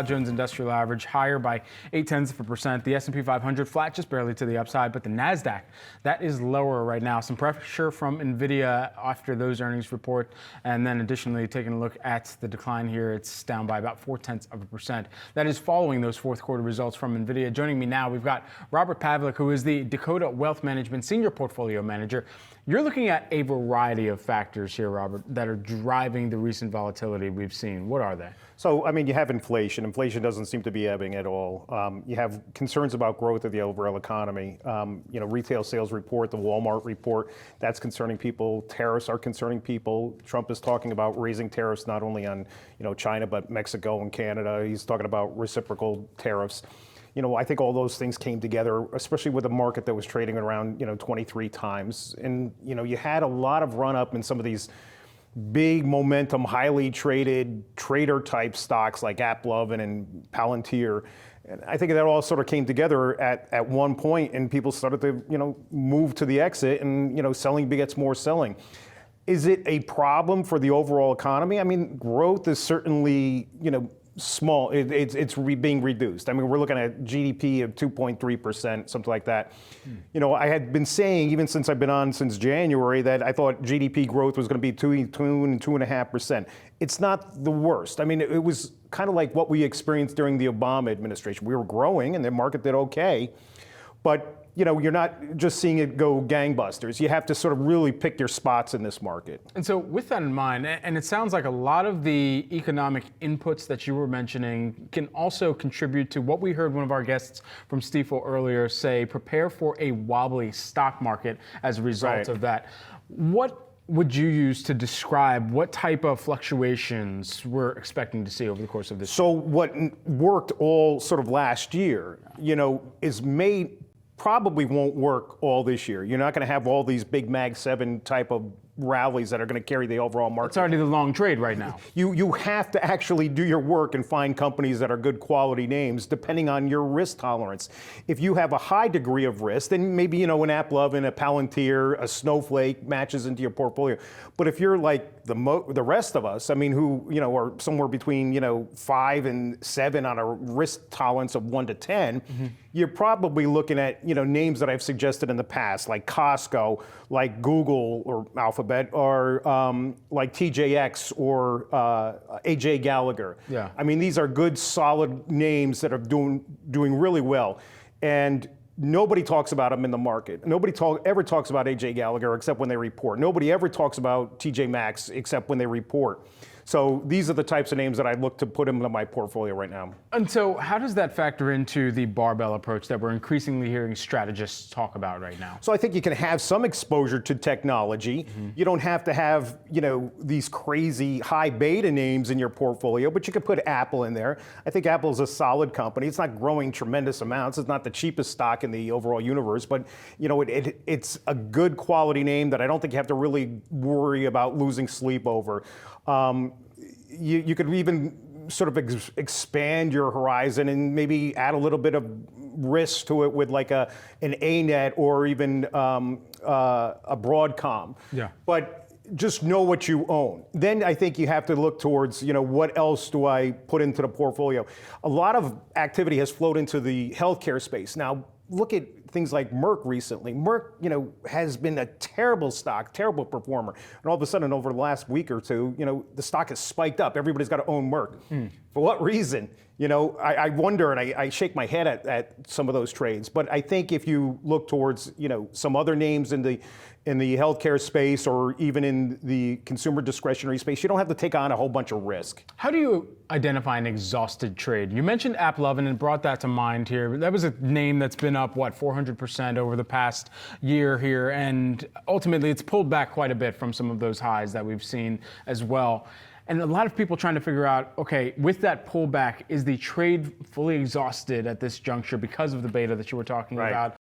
Dow Jones Industrial Average higher by 0.8%. The S&P 500 flat just barely to the upside, but the NASDAQ, that is lower right now. Some pressure from NVIDIA after those earnings report. And then additionally, taking a look at the decline here, it's down by about 0.4%. That is following those fourth quarter results from NVIDIA. Joining me now, we've got Robert Pavlik, who is the Dakota Wealth Management Senior Portfolio Manager. You're looking at a variety of factors here, Robert, that are driving the recent volatility we've seen. What are they? So, I mean, you have inflation. Inflation doesn't seem to be ebbing at all. You have concerns about growth of the overall economy. Retail sales report, the Walmart report, that's concerning people. Tariffs are concerning people. Trump is talking about raising tariffs not only on, China, but Mexico and Canada. He's talking about reciprocal tariffs. I think all those things came together, especially with a market that was trading around, 23 times. And, you had a lot of run up in some of these big momentum, highly traded trader type stocks like AppLovin and Palantir. And I think that all sort of came together at one point, and people started to, move to the exit, and, selling begets more selling. Is it a problem for the overall economy? I mean, growth is certainly, small. It's being reduced. I mean, we're looking at GDP of 2.3%, something like that. I had been saying, even since I've been on since January, that I thought GDP growth was going to be 2 and 2.5%. It's not the worst. I mean, it was kind of like what we experienced during the Obama administration. We were growing, and the market did okay, but you're not just seeing it go gangbusters. You have to sort of really pick your spots in this market. And so with that in mind, and it sounds like a lot of the economic inputs that you were mentioning can also contribute to what we heard one of our guests from Stifel earlier say, prepare for a wobbly stock market as a result of that. What would you use to describe what type of fluctuations we're expecting to see over the course of this year? So what worked all sort of last year, is probably won't work all this year. You're not going to have all these big Mag 7 type of rallies that are going to carry the overall market. It's already the long trade right now. You have to actually do your work and find companies that are good quality names depending on your risk tolerance. If you have a high degree of risk, then maybe, an AppLovin, a Palantir, a Snowflake matches into your portfolio. But if you're like the rest of us, I mean, who, are somewhere between, 5 and 7 on a risk tolerance of 1 to 10, you're probably looking at, names that I've suggested in the past, like Costco, like Google or Alphabet, or like TJX or AJ Gallagher. Yeah. I mean, these are good, solid names that are doing really well. And nobody talks about them in the market. Nobody ever talks about AJ Gallagher except when they report. Nobody ever talks about TJ Maxx except when they report. So these are the types of names that I look to put into my portfolio right now. And so how does that factor into the barbell approach that we're increasingly hearing strategists talk about right now? So I think you can have some exposure to technology. You don't have to have, these crazy high beta names in your portfolio, but you could put Apple in there. I think Apple is a solid company. It's not growing tremendous amounts. It's not the cheapest stock in the overall universe, but it's a good quality name that I don't think you have to really worry about losing sleep over. You could even sort of expand your horizon and maybe add a little bit of risk to it with like an ANET or even a Broadcom. Yeah. But just know what you own. Then I think you have to look towards, what else do I put into the portfolio? A lot of activity has flowed into the healthcare space. Now, look at things like Merck recently. Merck, has been a terrible stock, terrible performer. And all of a sudden, over the last week or two, the stock has spiked up. Everybody's got to own Merck. For what reason? I wonder, and I shake my head at some of those trades. But I think if you look towards, some other names in the healthcare space or even in the consumer discretionary space, you don't have to take on a whole bunch of risk. How do you identify an exhausted trade? You mentioned AppLovin and brought that to mind here. That was a name that's been up, 400% over the past year here, and ultimately it's pulled back quite a bit from some of those highs that we've seen as well. And a lot of people trying to figure out, okay, with that pullback, is the trade fully exhausted at this juncture because of the beta that you were talking about?